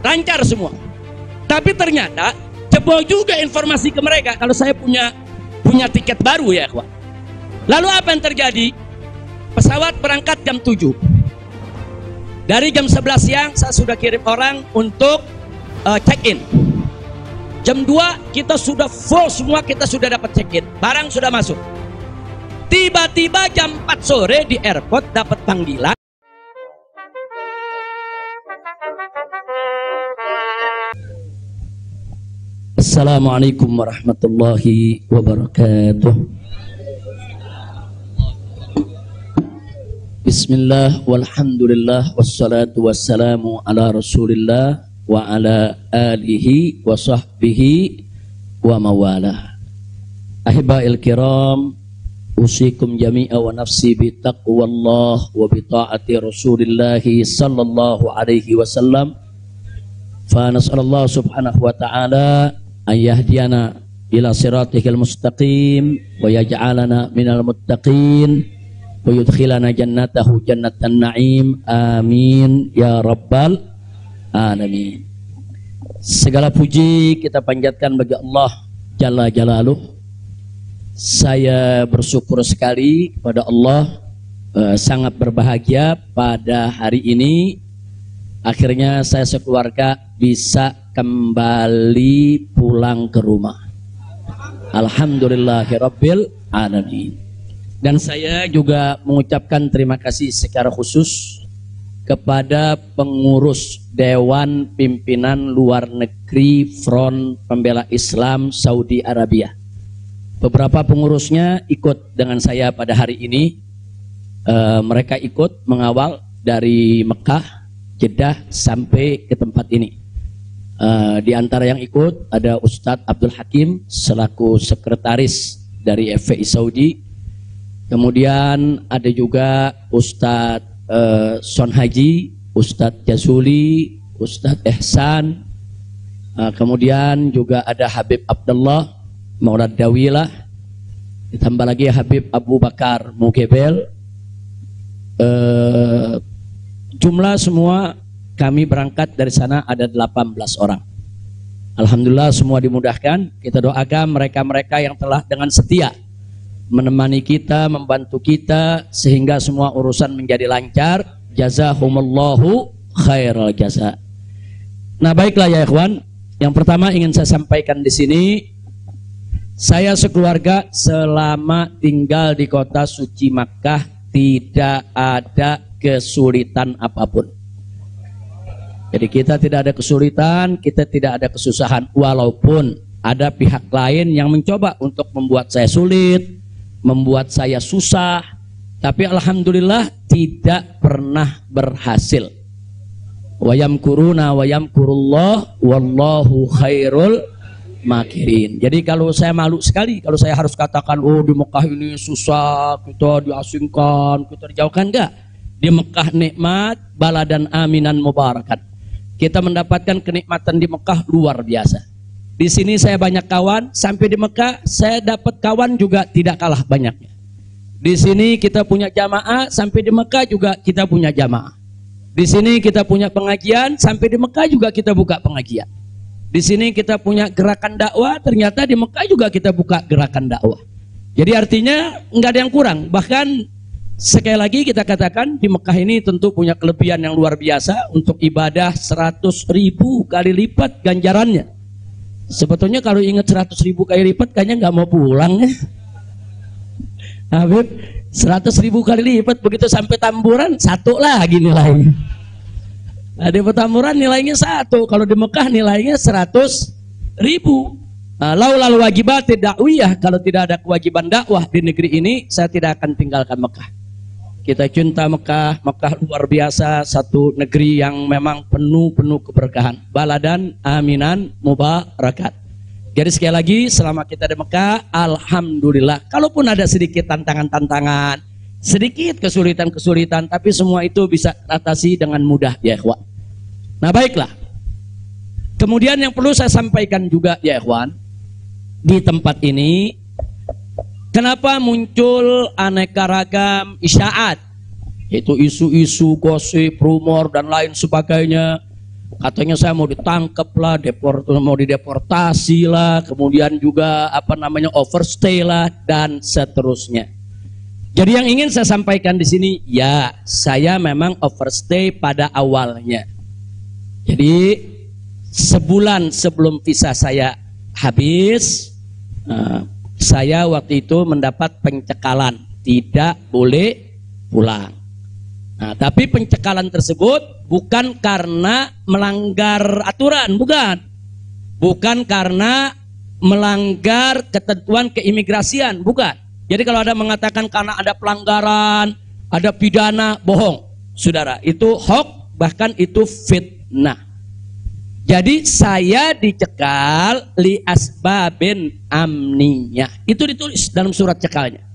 lancar semua. Tapi ternyata jebol juga informasi ke mereka kalau saya punya tiket baru ya ikhwan. Lalu apa yang terjadi? Pesawat berangkat jam 7. Dari jam 11 siang saya sudah kirim orang untuk check-in. Jam 2 kita sudah full semua, kita sudah dapat check-in. Barang sudah masuk. Tiba-tiba jam 4 sore di airport dapat panggilan. Assalamualaikum warahmatullahi wabarakatuh. Bismillah walhamdulillah wassalatu wassalamu ala rasulillah wa ala alihi wa sahbihi wa mawalah. Ahiba'il kiram, usikum jami'a wa nafsi bi taqwallah wa bi ta'ati rasulillah sallallahu alaihi wasallam. Fa nas'alallah subhanahu wa ta'ala an yahdiyana ila siratihil mustaqim wa yaj'alana minal muttaqin wa yudkhilana jannatahu jannatan na'im, amin ya rabbal alamin. Segala puji kita panjatkan bagi Allah Jalla Jalaluh. Saya bersyukur sekali kepada Allah, sangat berbahagia pada hari ini akhirnya saya sekeluarga bisa kembali pulang ke rumah. Alhamdulillahirabbil alamin. Dan saya juga mengucapkan terima kasih secara khusus kepada pengurus Dewan Pimpinan Luar Negeri Front Pembela Islam Saudi Arabia. Beberapa pengurusnya ikut dengan saya pada hari ini. Mereka ikut mengawal dari Mekah, Jeddah sampai ke tempat ini. Di antara yang ikut ada Ustadz Abdul Hakim selaku sekretaris dari FPI Saudi. Kemudian ada juga Ustadz Son Haji, Ustadz Jazuli, Ustadz Ihsan. Kemudian juga ada Habib Abdullah Maulad Dawilah. Ditambah lagi Habib Abu Bakar Mugebel. Jumlah semua kami berangkat dari sana ada 18 orang. Alhamdulillah semua dimudahkan. Kita doakan mereka-mereka yang telah dengan setia menemani kita, membantu kita sehingga semua urusan menjadi lancar. Jazahumullahu khairal jaza. Nah, baiklah ya ikhwan, yang pertama ingin saya sampaikan di sini, saya sekeluarga selama tinggal di kota suci Makkah tidak ada kesulitan apapun. Jadi kita tidak ada kesulitan, kita tidak ada kesusahan, walaupun ada pihak lain yang mencoba untuk membuat saya sulit, membuat saya susah, tapi alhamdulillah tidak pernah berhasil. Wa yamkuruna wa yamkurullah wallahu khairul makirin. Jadi kalau saya malu sekali kalau saya harus katakan, oh di Mekah ini susah, kita diasingkan, kita dijauhkan. Enggak. Di Mekah nikmat, baladan aminan mubarakat. Kita mendapatkan kenikmatan di Mekah luar biasa. Di sini saya banyak kawan, sampai di Mekah saya dapat kawan juga tidak kalah banyaknya. Di sini kita punya jamaah, sampai di Mekah juga kita punya jamaah. Di sini kita punya pengajian, sampai di Mekah juga kita buka pengajian. Di sini kita punya gerakan dakwah, ternyata di Mekah juga kita buka gerakan dakwah. Jadi artinya nggak ada yang kurang. Bahkan sekali lagi kita katakan di Mekah ini tentu punya kelebihan yang luar biasa untuk ibadah 100.000 kali lipat ganjarannya. Sebetulnya kalau ingat 100.000 kali lipat kayaknya nggak mau pulang ya. Habib 100.000 kali lipat, begitu sampai Tamburan satu lagi nilainya. Nah, di Petamburan nilainya satu, kalau di Mekah nilainya 100.000. Laulal wajibat dakwiyah, kalau tidak ada kewajiban dakwah di negeri ini saya tidak akan tinggalkan Mekah. Kita cinta Mekah, Mekah luar biasa, satu negeri yang memang penuh keberkahan. Baladan aminan mubarakat. Jadi sekali lagi selama kita di Mekah, alhamdulillah. Kalaupun ada sedikit tantangan-tantangan, sedikit kesulitan-kesulitan, tapi semua itu bisa teratasi dengan mudah ya ikhwan. Nah baiklah. Kemudian yang perlu saya sampaikan juga ya ikhwan, di tempat ini kenapa muncul aneka ragam isyaat, yaitu isu-isu, gosip, rumor dan lain sebagainya. Katanya saya mau ditangkap lah, mau dideportasi lah, kemudian juga apa namanya overstay lah dan seterusnya. Jadi yang ingin saya sampaikan di sini, ya saya memang overstay pada awalnya. Jadi sebulan sebelum visa saya habis, saya waktu itu mendapat pencekalan, tidak boleh pulang. Nah, tapi pencekalan tersebut bukan karena melanggar aturan, bukan karena melanggar ketentuan keimigrasian, bukan. Jadi kalau ada mengatakan karena ada pelanggaran, ada pidana, bohong, saudara. Itu hoax, bahkan itu fitnah. Jadi saya dicekal li asbabin amniyah. Itu ditulis dalam surat cekalnya.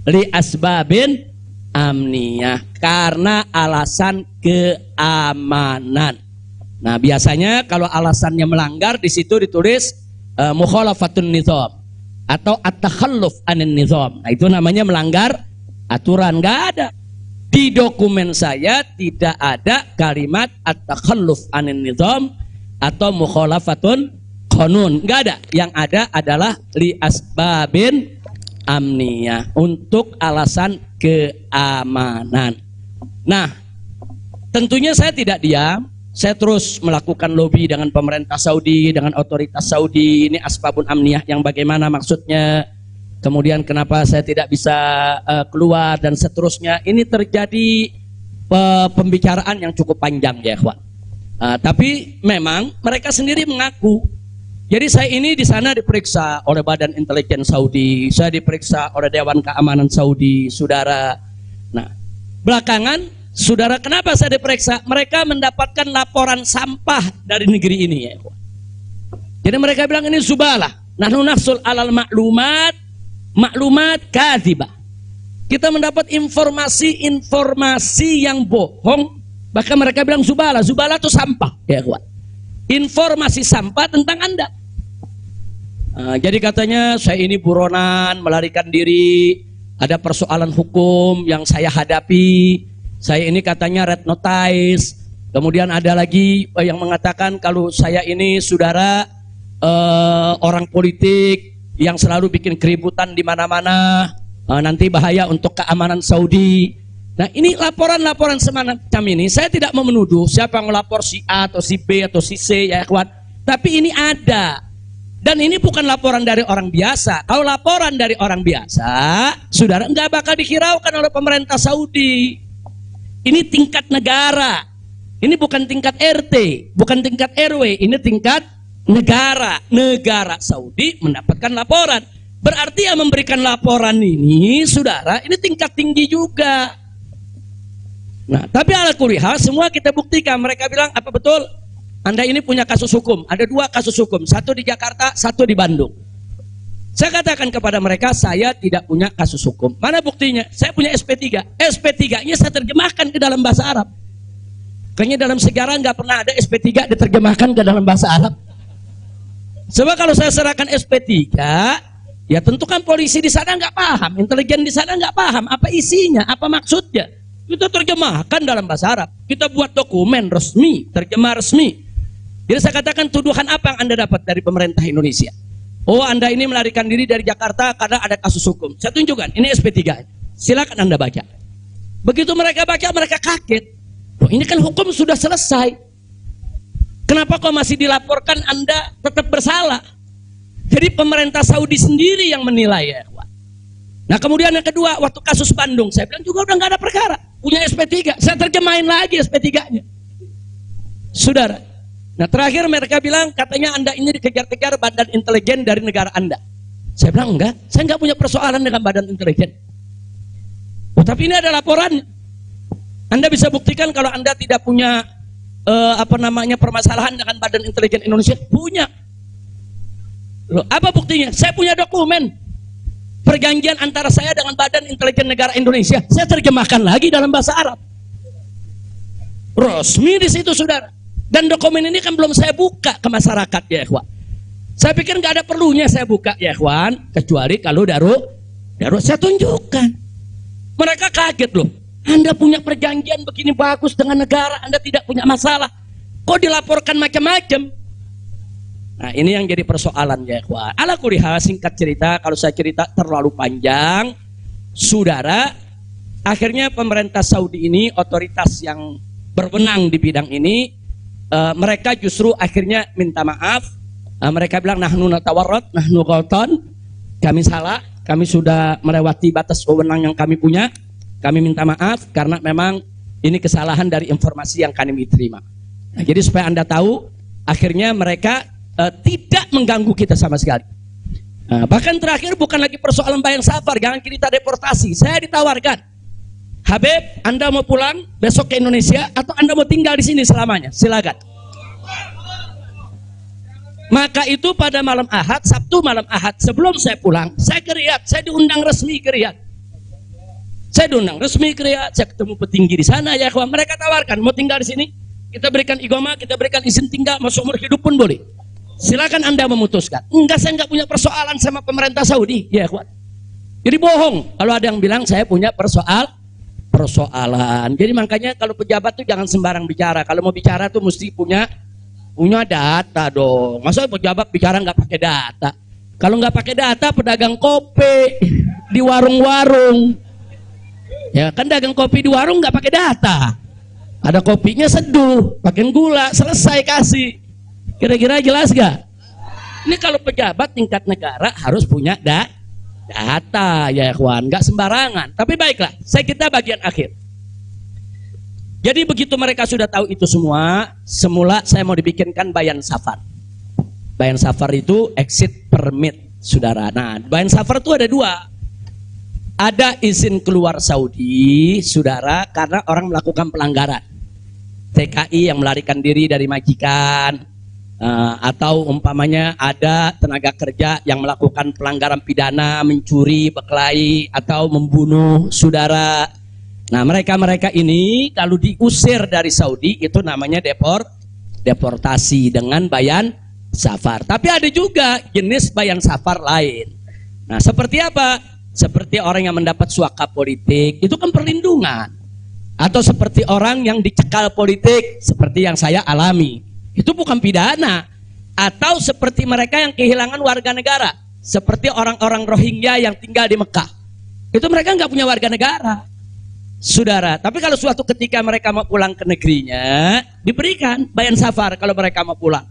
Li asbabin amniyah, karena alasan keamanan. Nah, biasanya kalau alasannya melanggar di situ ditulis mukhalafatun nizam atau at-takhalluf anin nizam. Nah, itu namanya melanggar aturan. Nggak ada. Di dokumen saya tidak ada kalimat at-takhalluf anin nizam atau mukhalafatun qanun. Nggak ada. Yang ada adalah li asbabin amniyah, untuk alasan keamanan. Nah, tentunya saya tidak diam, saya terus melakukan lobby dengan pemerintah Saudi, dengan otoritas Saudi. Ini asbabun amniyah yang bagaimana maksudnya, kemudian kenapa saya tidak bisa keluar dan seterusnya. Ini terjadi pembicaraan yang cukup panjang ya ikhwan. Tapi memang mereka sendiri mengaku. Jadi saya ini di sana diperiksa oleh Badan Intelijen Saudi, saya diperiksa oleh Dewan Keamanan Saudi, saudara. Nah, belakangan, saudara, kenapa saya diperiksa? Mereka mendapatkan laporan sampah dari negeri ini ya. Jadi mereka bilang ini zubalah. Nahnu nahsul alal maklumat kadzibah. Kita mendapat informasi yang bohong. Bahkan mereka bilang zubalah itu sampah ya kawan. Informasi sampah tentang Anda. Jadi katanya saya ini buronan, melarikan diri, ada persoalan hukum yang saya hadapi. Saya ini katanya red notice. Kemudian ada lagi yang mengatakan kalau saya ini saudara orang politik yang selalu bikin keributan di mana-mana, nanti bahaya untuk keamanan Saudi. Nah, ini laporan-laporan semacam ini, saya tidak mau menuduh siapa yang melapor, si A atau si B atau si C ya kawan. Tapi ini ada. Dan ini bukan laporan dari orang biasa. Kalau laporan dari orang biasa, saudara, nggak bakal dihiraukan oleh pemerintah Saudi. Ini tingkat negara. Ini bukan tingkat RT, bukan tingkat RW, ini tingkat negara. Negara Saudi mendapatkan laporan. Berarti yang memberikan laporan ini, saudara, ini tingkat tinggi juga. Nah, tapi ala kulli hal semua kita buktikan. Mereka bilang apa betul? Anda ini punya kasus hukum. Ada 2 kasus hukum, satu di Jakarta, satu di Bandung. Saya katakan kepada mereka, saya tidak punya kasus hukum. Mana buktinya? Saya punya SP3. SP3-nya saya terjemahkan ke dalam bahasa Arab. Kayaknya dalam sejarah nggak pernah ada SP3 diterjemahkan ke dalam bahasa Arab. Sebab kalau saya serahkan SP3, ya tentu kan polisi di sana nggak paham, intelijen di sana nggak paham apa isinya, apa maksudnya. Kita terjemahkan dalam bahasa Arab. Kita buat dokumen resmi, terjemah resmi. Jadi saya katakan tuduhan apa yang Anda dapat dari pemerintah Indonesia? Oh, Anda ini melarikan diri dari Jakarta karena ada kasus hukum. Saya tunjukkan, ini SP3. Silakan Anda baca. Begitu mereka baca, mereka kaget. Oh, ini kan hukum sudah selesai. Kenapa kok masih dilaporkan Anda tetap bersalah? Jadi pemerintah Saudi sendiri yang menilai ya. Nah, kemudian yang kedua, waktu kasus Bandung, saya bilang juga udah nggak ada perkara. Punya SP3, saya terjemahin lagi SP3-nya. Saudara. Nah, terakhir mereka bilang katanya Anda ini dikejar-kejar badan intelijen dari negara Anda. Saya bilang enggak, saya nggak punya persoalan dengan badan intelijen. Oh, tapi ini ada laporannya. Anda bisa buktikan kalau Anda tidak punya permasalahan dengan badan intelijen Indonesia? Punya. Loh, apa buktinya? Saya punya dokumen perjanjian antara saya dengan badan intelijen negara Indonesia. Saya terjemahkan lagi dalam bahasa Arab. Resmi di situ, saudara. Dan dokumen ini kan belum saya buka ke masyarakat ya ikhwan. Saya pikir nggak ada perlunya saya buka ya ikhwan, kecuali kalau darurat saya tunjukkan. Mereka kaget loh. Anda punya perjanjian begini bagus dengan negara, Anda tidak punya masalah. Kok dilaporkan macam-macam? Nah, ini yang jadi persoalan ya ikhwan. Ala kulli hal, singkat cerita, kalau saya cerita terlalu panjang, saudara, akhirnya pemerintah Saudi ini, otoritas yang berwenang di bidang ini, mereka justru akhirnya minta maaf. Mereka bilang nahnu natawarrat, nahnu ghaltan, kami salah, kami sudah melewati batas wewenang yang kami punya, kami minta maaf karena memang ini kesalahan dari informasi yang kami terima. Nah, jadi supaya Anda tahu, akhirnya mereka tidak mengganggu kita sama sekali. Bahkan terakhir bukan lagi persoalan bayang safar, jangan kita deportasi. Saya ditawarkan, Habib, Anda mau pulang besok ke Indonesia atau Anda mau tinggal di sini selamanya? Silakan. Maka itu pada malam Ahad, Sabtu malam Ahad, sebelum saya pulang, saya ke Riyadh, saya diundang resmi ke Riyadh. Saya diundang resmi ke Riyadh, saya ketemu petinggi di sana ya kawan. Mereka tawarkan, mau tinggal di sini, kita berikan iqamah, kita berikan izin tinggal, mau seumur hidup pun boleh. Silakan Anda memutuskan. Enggak, saya enggak punya persoalan sama pemerintah Saudi, ya kawan. Jadi bohong kalau ada yang bilang saya punya persoalan. Jadi makanya kalau pejabat tuh jangan sembarang bicara. Kalau mau bicara tuh mesti punya data dong. Masa pejabat bicara nggak pakai data? Kalau nggak pakai data, pedagang kopi di warung-warung, ya kan dagang kopi di warung nggak pakai data. Ada kopinya seduh, pakai gula, selesai kasih. Kira-kira jelas gak? Ini kalau pejabat tingkat negara harus punya data ya kawan, nggak sembarangan. Tapi baiklah, kita bagian akhir. Jadi begitu mereka sudah tahu itu semua, semula saya mau dibikinkan bayan safar. Bayan safar itu exit permit, saudara. Nah, bayan safar itu ada dua. Ada izin keluar Saudi, saudara, karena orang melakukan pelanggaran. TKI yang melarikan diri dari majikan, atau umpamanya ada tenaga kerja yang melakukan pelanggaran pidana, mencuri, berkelahi, atau membunuh saudara. Nah, mereka ini kalau diusir dari Saudi itu namanya deportasi dengan bayan safar. Tapi ada juga jenis bayan safar lain. Nah, seperti apa? Seperti orang yang mendapat suaka politik, itu kan perlindungan. Atau seperti orang yang dicekal politik, seperti yang saya alami, itu bukan pidana. Atau seperti mereka yang kehilangan warga negara, seperti orang-orang Rohingya yang tinggal di Mekah, itu mereka nggak punya warga negara, saudara. Tapi kalau suatu ketika mereka mau pulang ke negerinya, diberikan bayan safar kalau mereka mau pulang.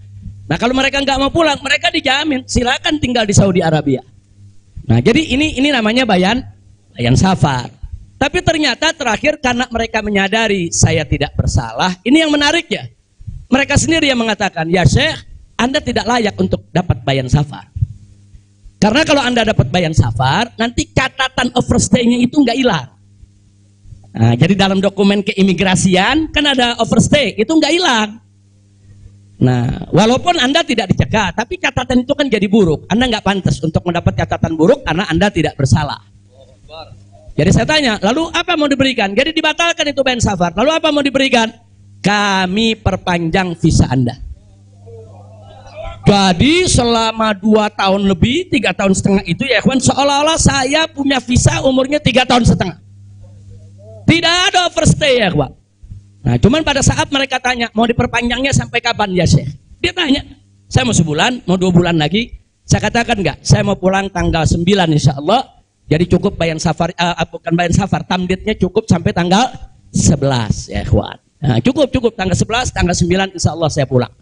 Nah, kalau mereka nggak mau pulang, mereka dijamin silakan tinggal di Saudi Arabia. Nah, jadi ini namanya bayan safar. Tapi ternyata terakhir karena mereka menyadari saya tidak bersalah, ini yang menarik ya. Mereka sendiri yang mengatakan, ya Syekh, Anda tidak layak untuk dapat bayan safar. Karena kalau Anda dapat bayan safar, nanti catatan overstay-nya itu nggak hilang. Nah, jadi dalam dokumen keimigrasian kan ada overstay, itu nggak hilang. Nah, walaupun Anda tidak dicegah, tapi catatan itu kan jadi buruk. Anda nggak pantas untuk mendapat catatan buruk karena Anda tidak bersalah. Jadi saya tanya, lalu apa mau diberikan? Jadi dibatalkan itu bayan safar. Lalu apa mau diberikan? Kami perpanjang visa Anda. Jadi selama 2 tahun lebih, 3 tahun setengah itu ya kawan, seolah-olah saya punya visa umurnya 3 tahun setengah. Tidak ada overstay ya kawan. Nah, cuman pada saat mereka tanya, mau diperpanjangnya sampai kapan ya Syekh? Dia tanya, saya mau sebulan, mau 2 bulan lagi. Saya katakan enggak, saya mau pulang tanggal 9 insya Allah. Jadi cukup bayan safar, bukan bayan safar, tamdidnya cukup sampai tanggal 11 ya kawan. Nah, cukup tanggal 11, tanggal 9 insya Allah saya pulang.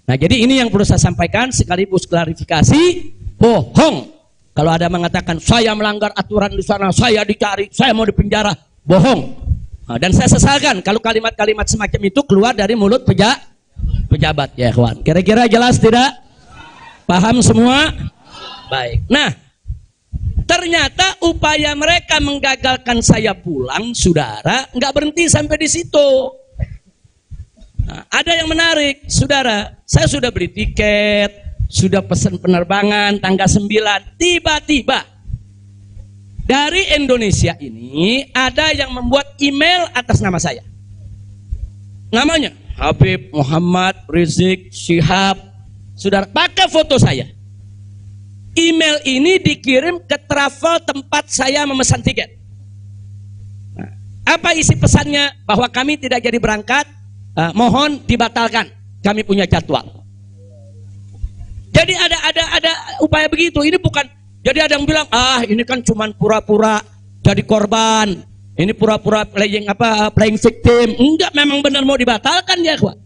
Nah, jadi ini yang perlu saya sampaikan sekaligus klarifikasi, bohong. Kalau ada mengatakan saya melanggar aturan di sana, saya dicari, saya mau dipenjara, bohong. Nah, dan saya sesalkan kalau kalimat-kalimat semacam itu keluar dari mulut pejabat ya kawan. Kira-kira jelas tidak? Paham semua? Baik. Nah, ternyata upaya mereka menggagalkan saya pulang, saudara, nggak berhenti sampai di situ. Nah, ada yang menarik, saudara. Saya sudah beli tiket, sudah pesan penerbangan tanggal 9. Tiba-tiba dari Indonesia ini ada yang membuat email atas nama saya. Namanya Habib Muhammad Rizik Syihab. Saudara, pakai foto saya. Email ini dikirim ke travel tempat saya memesan tiket. Nah, apa isi pesannya? Bahwa kami tidak jadi berangkat, mohon dibatalkan. kami punya jadwal. Jadi ada upaya begitu. Ini bukan, jadi ada yang bilang, ini kan cuman pura-pura jadi korban, ini pura-pura playing victim. Enggak, memang benar mau dibatalkan ya, ikhwan.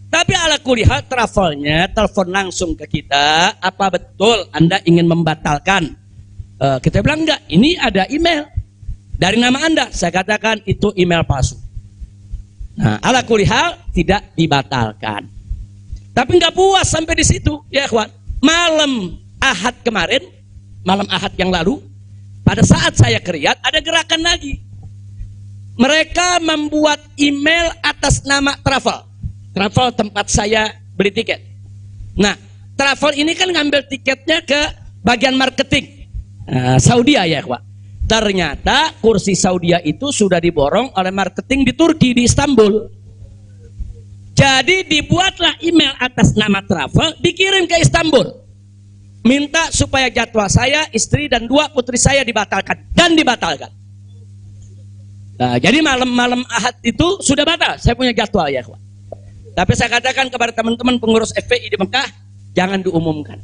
Tapi ala kulihat travelnya telepon langsung ke kita, apa betul Anda ingin membatalkan? Kita bilang enggak, ini ada email dari nama Anda. Saya katakan itu email palsu. Nah, ala kulihat tidak dibatalkan. Tapi nggak puas sampai di situ, ya ikhwan. Malam Ahad kemarin, malam Ahad yang lalu, pada saat saya ke Riyadh, ada gerakan lagi. Mereka membuat email atas nama travel. Travel tempat saya beli tiket. Nah, travel ini kan ngambil tiketnya ke bagian marketing. Saudi ya ikhwan. Ternyata kursi Saudi itu sudah diborong oleh marketing di Turki, di Istanbul. Jadi dibuatlah email atas nama travel, dikirim ke Istanbul. Minta supaya jadwal saya, istri dan 2 putri saya dibatalkan. Dan dibatalkan. Nah, jadi malam-malam Ahad itu sudah batal. Saya punya jadwal ya, kawan. Tapi saya katakan kepada teman-teman pengurus FPI di Mekah, jangan diumumkan.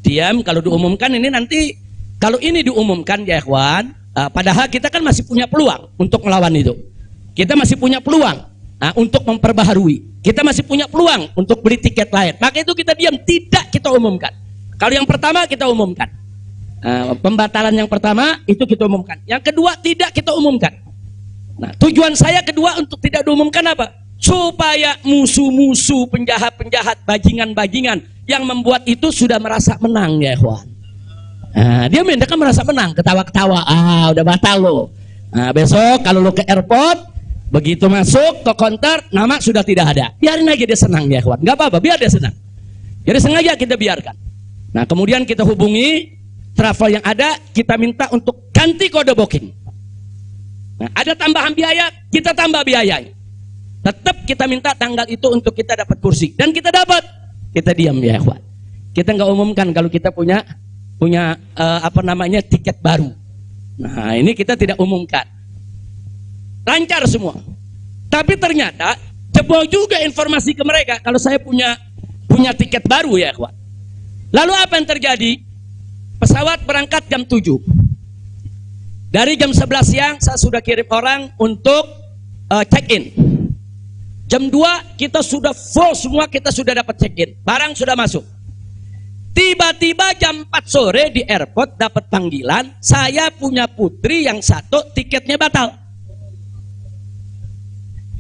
Diam, kalau diumumkan ini nanti, kalau ini diumumkan ya kawan, padahal kita kan masih punya peluang untuk melawan itu. Kita masih punya peluang. Untuk memperbaharui, kita masih punya peluang untuk beli tiket lain. Maka itu kita diam, tidak kita umumkan. Kalau yang pertama kita umumkan, pembatalan yang pertama itu kita umumkan. Yang kedua tidak kita umumkan. Nah, tujuan saya kedua untuk tidak diumumkan apa? Supaya musuh-musuh, penjahat-penjahat, bajingan-bajingan yang membuat itu sudah merasa menang ya ikhwan. Dia kan merasa menang, ketawa-ketawa. Udah batal lo. Besok kalau lo ke airport, begitu masuk ke counter, nama sudah tidak ada. Biarin aja dia senang ya kawan. Nggak apa-apa, biar dia senang. Jadi sengaja kita biarkan. Nah, kemudian kita hubungi travel yang ada, kita minta untuk ganti kode booking. Nah, ada tambahan biaya, kita tambah biayanya. Tetap kita minta tanggal itu untuk kita dapat kursi. Dan kita dapat. Kita diam ya kawan. Kita nggak umumkan kalau kita punya tiket baru. Nah, ini kita tidak umumkan. Lancar semua. Tapi ternyata jebol juga informasi ke mereka kalau saya punya tiket baru ya kawan. Lalu apa yang terjadi? Pesawat berangkat jam 7. Dari jam 11 siang saya sudah kirim orang untuk check-in. Jam 2 kita sudah full semua, kita sudah dapat check-in. Barang sudah masuk. Tiba-tiba jam 4 sore di airport dapat panggilan, saya punya putri yang satu tiketnya batal.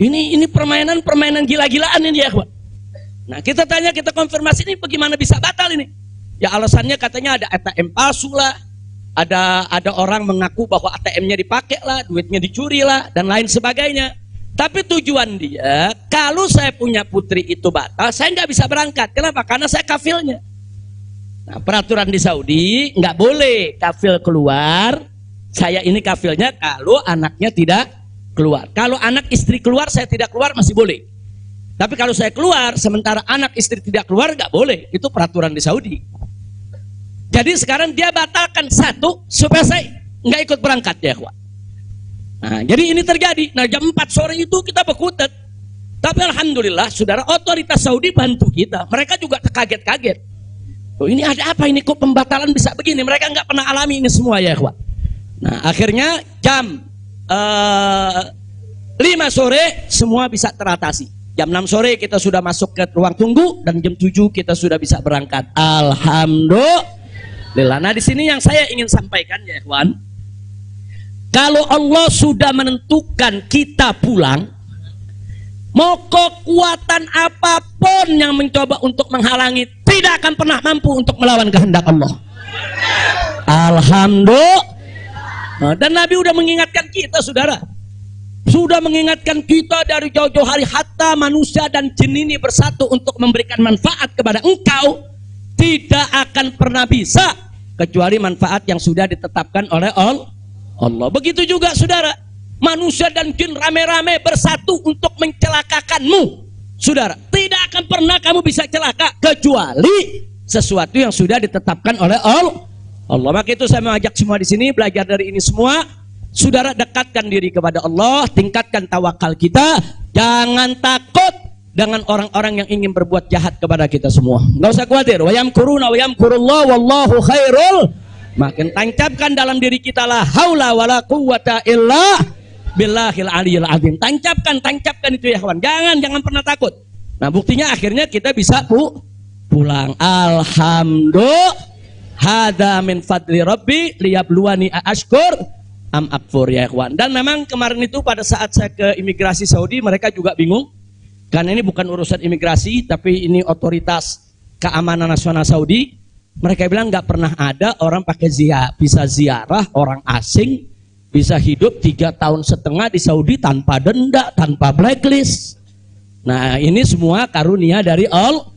Ini permainan gila-gilaan ini ya kawan. Nah, kita tanya, kita konfirmasi ini bagaimana bisa batal ini? Ya alasannya katanya ada ATM palsu lah, ada orang mengaku bahwa ATM-nya dipakai lah, duitnya dicuri lah, dan lain sebagainya. Tapi tujuan dia, kalau saya punya putri itu batal, saya nggak bisa berangkat. Kenapa? Karena saya kafilnya. Nah, peraturan di Saudi nggak boleh kafil keluar. Saya ini kafilnya kalau anaknya tidak keluar. Kalau anak istri keluar, saya tidak keluar masih boleh. Tapi kalau saya keluar, sementara anak istri tidak keluar, nggak boleh. Itu peraturan di Saudi. Jadi sekarang dia batalkan satu supaya saya nggak ikut berangkat ya kawan. Nah, jadi ini terjadi. Nah, jam 4 sore itu kita berkutat. Tapi alhamdulillah, saudara, otoritas Saudi bantu kita. Mereka juga terkaget-kaget. Oh, ini ada apa ini, kok pembatalan bisa begini? Mereka nggak pernah alami ini semua ya kawan. Nah, akhirnya jam 5 sore semua bisa teratasi. Jam 6 sore kita sudah masuk ke ruang tunggu dan jam 7 kita sudah bisa berangkat. Alhamdulillah. Nah, di sini yang saya ingin sampaikan ya kawan, kalau Allah sudah menentukan kita pulang, mau kekuatan apapun yang mencoba untuk menghalangi tidak akan pernah mampu untuk melawan kehendak Allah. Alhamdulillah. Dan Nabi sudah mengingatkan kita, saudara. Sudah mengingatkan kita dari jauh-jauh hari, hatta manusia dan jin ini bersatu untuk memberikan manfaat kepada engkau, tidak akan pernah bisa kecuali manfaat yang sudah ditetapkan oleh Allah. Begitu juga saudara, manusia dan jin rame-rame bersatu untuk mencelakakanmu. Saudara, tidak akan pernah kamu bisa celaka kecuali sesuatu yang sudah ditetapkan oleh Allah. Maka itu saya mengajak semua di sini belajar dari ini semua. Saudara, dekatkan diri kepada Allah, tingkatkan tawakal kita, jangan takut dengan orang-orang yang ingin berbuat jahat kepada kita semua. Nggak usah khawatir. Wa yamkuruna wa yamkurullah wallahu khairul. Makin tancapkan dalam diri kita la haula wala quwwata illa billahil aliyil azim. Tancapkan itu ya kawan. Jangan pernah takut. Nah, buktinya akhirnya kita bisa pulang. Alhamdulillah. Hada min fadli rabbi liyabluwani ashkur am akfur ya kawan. Dan memang kemarin itu pada saat saya ke imigrasi Saudi, mereka juga bingung. Karena ini bukan urusan imigrasi, tapi ini otoritas keamanan nasional Saudi. Mereka bilang nggak pernah ada orang pakai bisa ziarah orang asing, bisa hidup 3,5 tahun di Saudi tanpa denda, tanpa blacklist. Nah, ini semua karunia dari Allah.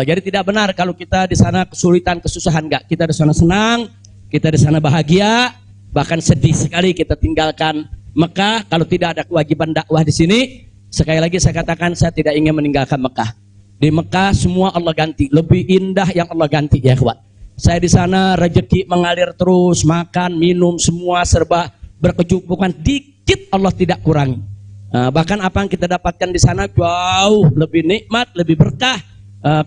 Jadi tidak benar kalau kita di sana kesulitan, kesusahan, nggak. Kita di sana senang, kita di sana bahagia, bahkan sedih sekali kita tinggalkan Mekah kalau tidak ada kewajiban dakwah di sini. Sekali lagi saya katakan, saya tidak ingin meninggalkan Mekah. Di Mekah semua Allah ganti, lebih indah yang Allah ganti ya kawan. Saya di sana rezeki mengalir terus, makan, minum semua serba berkecukupan, dikit Allah tidak kurangi. Bahkan apa yang kita dapatkan di sana jauh lebih nikmat, lebih berkah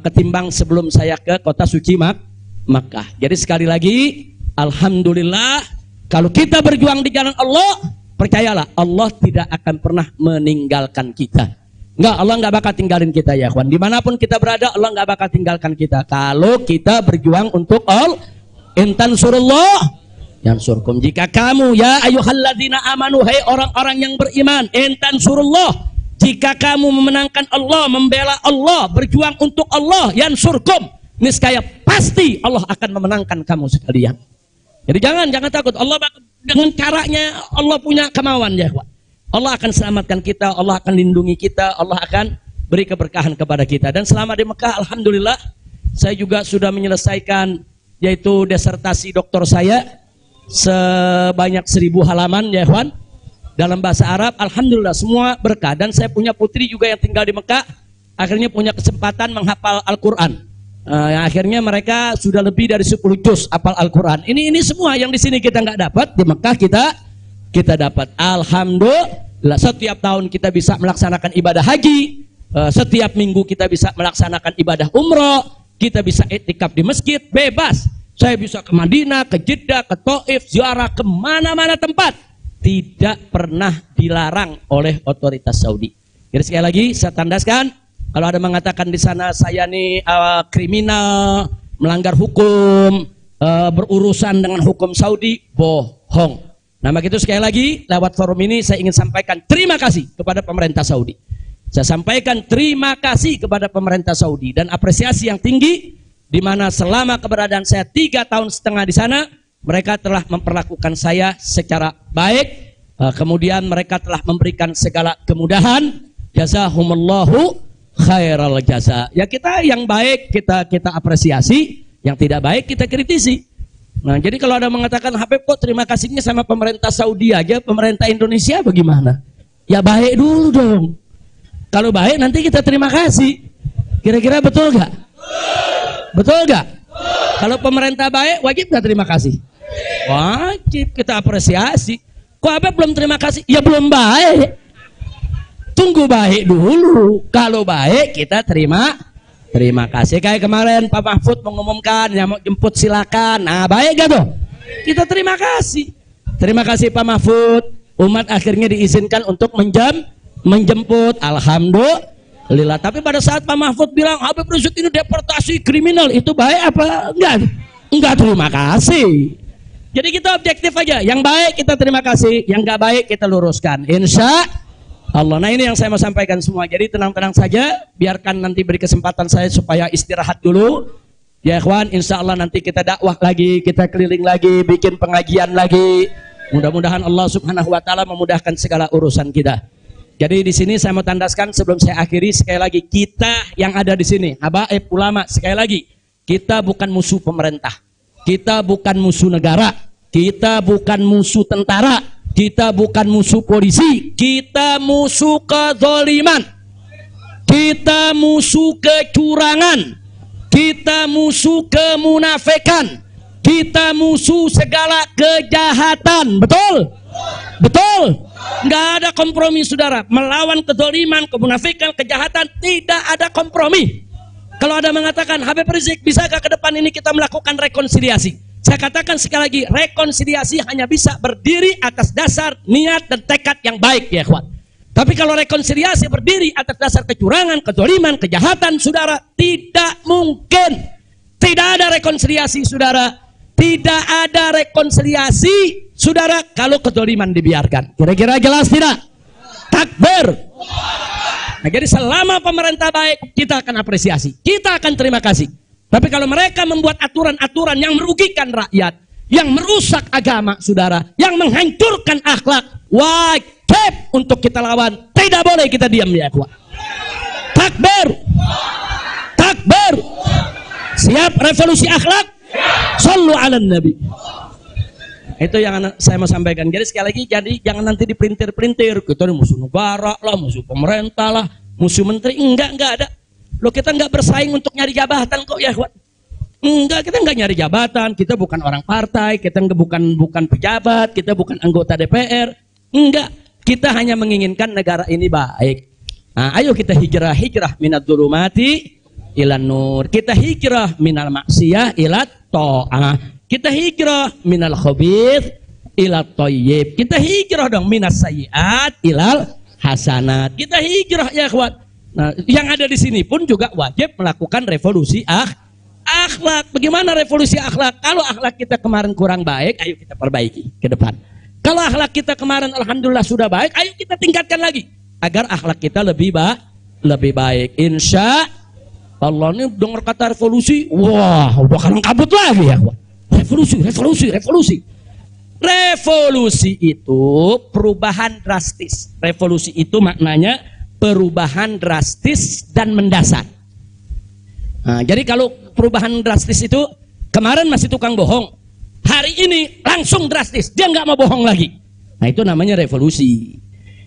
ketimbang sebelum saya ke kota suci Makkah. Jadi sekali lagi, alhamdulillah, kalau kita berjuang di jalan Allah, percayalah Allah tidak akan pernah meninggalkan kita. Allah nggak bakal tinggalin kita ya kawan. Dimanapun kita berada, Allah nggak bakal tinggalkan kita. Kalau kita berjuang untuk Allah, intan surullah yang surkum. Jika kamu ya ayyuhalladzina amanu, hai orang-orang yang beriman, intan surullah, jika kamu memenangkan Allah, membela Allah, berjuang untuk Allah, yang surkum, niscaya pasti Allah akan memenangkan kamu sekalian. Jadi jangan takut. Allah dengan caranya Allah punya kemauan ya kawan. Allah akan selamatkan kita, Allah akan lindungi kita, Allah akan beri keberkahan kepada kita. Dan selama di Mekah, alhamdulillah, saya juga sudah menyelesaikan yaitu disertasi doktor saya sebanyak 1000 halaman ya kawan, dalam bahasa Arab. Alhamdulillah semua berkah. Dan saya punya putri juga yang tinggal di Mekah, akhirnya punya kesempatan menghafal Al-Quran. Akhirnya mereka sudah lebih dari 10 juz hafal Al-Quran. Ini semua yang di sini kita nggak dapat, di Mekah kita dapat. Alhamdulillah, setiap tahun kita bisa melaksanakan ibadah haji, setiap minggu kita bisa melaksanakan ibadah umroh, kita bisa iktikaf di masjid bebas. Saya bisa ke Madinah, ke Jeddah, ke Taif, ziarah kemana-mana tempat, tidak pernah dilarang oleh otoritas Saudi. Jadi sekali lagi saya tandaskan, kalau ada mengatakan di sana saya nih kriminal, melanggar hukum, berurusan dengan hukum Saudi, bohong. Nah, begitu sekali lagi lewat forum ini saya ingin sampaikan terima kasih kepada pemerintah Saudi. Saya sampaikan terima kasih kepada pemerintah Saudi dan apresiasi yang tinggi, di mana selama keberadaan saya 3,5 tahun di sana, mereka telah memperlakukan saya secara baik. Kemudian mereka telah memberikan segala kemudahan. Jazahumullahu khairal jaza. Ya, kita yang baik kita apresiasi, yang tidak baik kita kritisi. Nah, jadi kalau ada mengatakan Habib kok terima kasihnya sama pemerintah Saudi aja, pemerintah Indonesia bagaimana? Ya baik dulu dong. Kalau baik nanti kita terima kasih. Kira-kira betul gak? Betul gak? Kalau pemerintah baik wajib gak terima kasih? Wajib, kita apresiasi. Kok Habib belum terima kasih? Ya belum baik. Tunggu baik dulu. Kalau baik kita terima kasih. Kayak kemarin Pak Mahfud mengumumkan yang mau jemput silakan. Nah, baik gak tuh? Kita terima kasih. Terima kasih Pak Mahfud. Umat akhirnya diizinkan untuk menjemput. Alhamdulillah. Tapi pada saat Pak Mahfud bilang Habib Rizik ini deportasi kriminal, itu baik apa enggak? Enggak terima kasih. Jadi kita objektif aja. Yang baik kita terima kasih, yang enggak baik kita luruskan. Insya Allah. Nah, ini yang saya mau sampaikan semua. Jadi tenang-tenang saja, biarkan nanti beri kesempatan saya supaya istirahat dulu. Ya ikhwan, insya Allah nanti kita dakwah lagi, kita keliling lagi, bikin pengajian lagi. Mudah-mudahan Allah Subhanahu wa taala memudahkan segala urusan kita. Jadi di sini saya mau tandaskan sebelum saya akhiri, sekali lagi kita yang ada di sini, habaib ulama, sekali lagi, kita bukan musuh pemerintah. Kita bukan musuh negara, kita bukan musuh tentara, kita bukan musuh polisi, kita musuh kezaliman, kita musuh kecurangan, kita musuh kemunafikan, kita musuh segala kejahatan. Betul? Betul? Nggak ada kompromi saudara. Melawan kedoliman, kemunafikan, kejahatan, tidak ada kompromi. Kalau ada mengatakan, Habib Rizik, bisakah ke depan ini kita melakukan rekonsiliasi? Saya katakan sekali lagi, rekonsiliasi hanya bisa berdiri atas dasar niat dan tekad yang baik ya ikhwan. Tapi kalau rekonsiliasi berdiri atas dasar kecurangan, kedoliman, kejahatan, saudara, tidak mungkin. Tidak ada rekonsiliasi saudara. Tidak ada rekonsiliasi saudara kalau kedoliman dibiarkan. Kira-kira jelas tidak? Takbir. Nah, jadi selama pemerintah baik, kita akan apresiasi, kita akan terima kasih. Tapi kalau mereka membuat aturan-aturan yang merugikan rakyat, yang merusak agama saudara, yang menghancurkan akhlak, wajib untuk kita lawan. Tidak boleh kita diam ya ikhwan. Takbir. Takbir. Siap revolusi akhlak? Sallu ala nabi. Itu yang saya mau sampaikan. Jadi sekali lagi, jadi jangan nanti dipelintir-pelintir. Kita ini musuh negara lah, musuh pemerintah lah, musuh menteri. Enggak ada. Loh, kita enggak bersaing untuk nyari jabatan kok ya ikhwan. Enggak, kita enggak nyari jabatan. Kita bukan orang partai, kita bukan pejabat, kita bukan anggota DPR. Enggak, kita hanya menginginkan negara ini baik. Nah, ayo kita hijrah minad dzulumati ilan nur. Kita hijrah minal maksiyah ilat ta'ah. Kita hijrah minal khabith ilat thayyib. Kita hijrah dong minas sayyiat ilal hasanat. Kita hijrah ya ikhwan. Nah, yang ada di sini pun juga wajib melakukan revolusi akhlak. Bagaimana revolusi akhlak? Kalau akhlak kita kemarin kurang baik, ayo kita perbaiki ke depan. Kalau akhlak kita kemarin alhamdulillah sudah baik, ayo kita tingkatkan lagi agar akhlak kita lebih baik. Insya Allah. Ini dengar kata revolusi, wah udah kalang kabut lagi ya. Revolusi. Revolusi itu perubahan drastis. Revolusi itu maknanya perubahan drastis dan mendasar. Nah, jadi kalau perubahan drastis itu kemarin masih tukang bohong, hari ini langsung drastis, dia nggak mau bohong lagi. Nah itu namanya revolusi.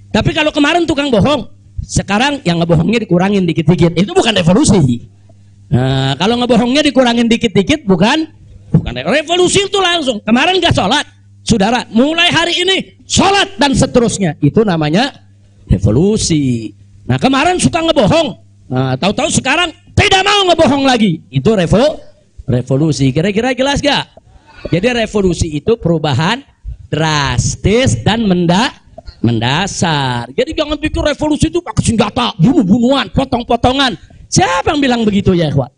Tapi kalau kemarin tukang bohong, sekarang yang ngebohongnya dikurangin dikit-dikit, itu bukan revolusi. Nah, kalau ngebohongnya dikurangin dikit-dikit bukan revolusi. Itu langsung. Kemarin nggak sholat, saudara, mulai hari ini sholat dan seterusnya, itu namanya revolusi. Nah kemarin suka ngebohong, nah, tahu-tahu sekarang tidak mau ngebohong lagi, itu revolusi. Kira-kira jelas gak? Jadi revolusi itu perubahan drastis dan mendasar. Jadi jangan pikir revolusi itu pakai senjata, bunuh-bunuhan, potong-potongan. Siapa yang bilang begitu ya ikhwan?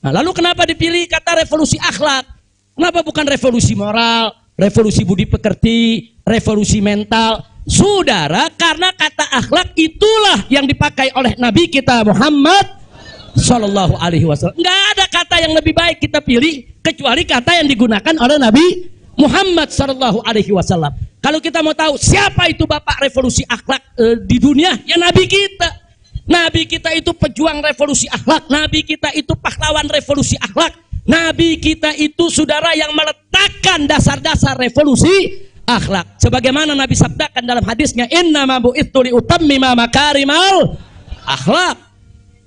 Nah, lalu kenapa dipilih kata revolusi akhlak? Kenapa bukan revolusi moral, revolusi budi pekerti, revolusi mental? Saudara, karena kata akhlak itulah yang dipakai oleh Nabi kita Muhammad Sallallahu Alaihi Wasallam. Nggak ada kata yang lebih baik kita pilih kecuali kata yang digunakan oleh Nabi Muhammad Sallallahu Alaihi Wasallam. Kalau kita mau tahu siapa itu bapak revolusi akhlak di dunia, ya Nabi kita. Nabi kita itu pejuang revolusi akhlak. Nabi kita itu pahlawan revolusi akhlak. Nabi kita itu saudara yang meletakkan dasar-dasar revolusi akhlak. Sebagaimana Nabi sabdakan dalam hadisnya, innama bu'itsu liutammima makarimal akhlak.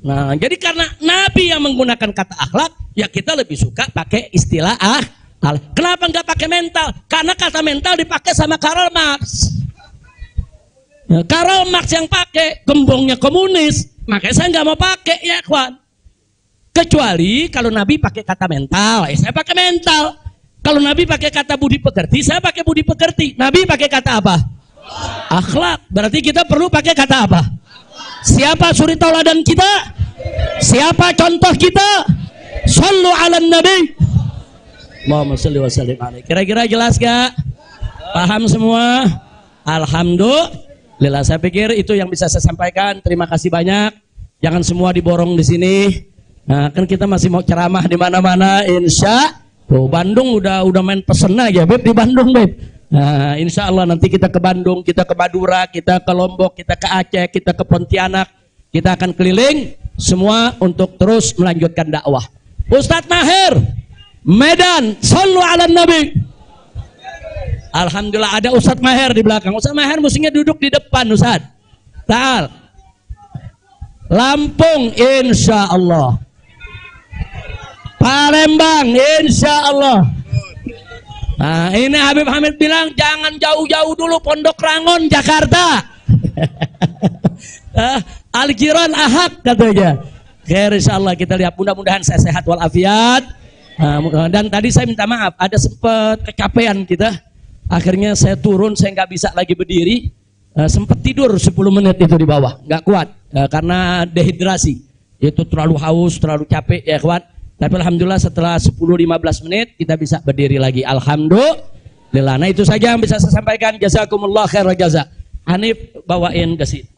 Nah, jadi karena Nabi yang menggunakan kata akhlak, ya kita lebih suka pakai istilah akhlak. Kenapa nggak pakai mental? Karena kata mental dipakai sama Karl Marx. Ya, Karl Marx yang pakai, gembongnya komunis, makanya saya nggak mau pakai ya kawan. Kecuali kalau Nabi pakai kata mental, ya saya pakai mental. Kalau Nabi pakai kata budi pekerti, saya pakai budi pekerti. Nabi pakai kata apa? Akhlak. Berarti kita perlu pakai kata apa? Siapa suri tauladan kita? Siapa contoh kita? Sallu ala nabi. Allahumma shalli wa sallim alaihi. Kira-kira jelas gak? Paham semua? Alhamdulillah. Saya pikir itu yang bisa saya sampaikan. Terima kasih banyak. Jangan semua diborong di sini. Nah, kan kita masih mau ceramah di mana-mana. Insya tuh, Bandung udah main pesen aja, Beb, di Bandung, Beb. Nah, insya Allah nanti kita ke Bandung, kita ke Madura, kita ke Lombok, kita ke Aceh, kita ke Pontianak. Kita akan keliling semua untuk terus melanjutkan dakwah. Ustadz Maher, Medan, sallu ala nabi. Alhamdulillah ada Ustadz Maher di belakang. Ustadz Maher mestinya duduk di depan, Ustadz. Ta'al. Lampung, insya Allah. Palembang, insya Allah. Nah, ini Habib Hamid bilang jangan jauh-jauh dulu Pondok Rangon Jakarta. Al-Jiran Ahak katanya. Khair insyaallah kita lihat, mudah-mudahan saya sehat walafiat. Dan tadi saya minta maaf, ada sempat kecapean kita. Akhirnya saya turun, saya nggak bisa lagi berdiri. Sempat tidur 10 menit itu di bawah, nggak kuat karena dehidrasi. Itu terlalu haus, terlalu capek ya kawan. Tapi alhamdulillah setelah 10-15 menit kita bisa berdiri lagi. Alhamdulillah. Nah itu saja yang bisa saya sampaikan. Jazakumullah khairan jazak. Hanif bawain ke sini.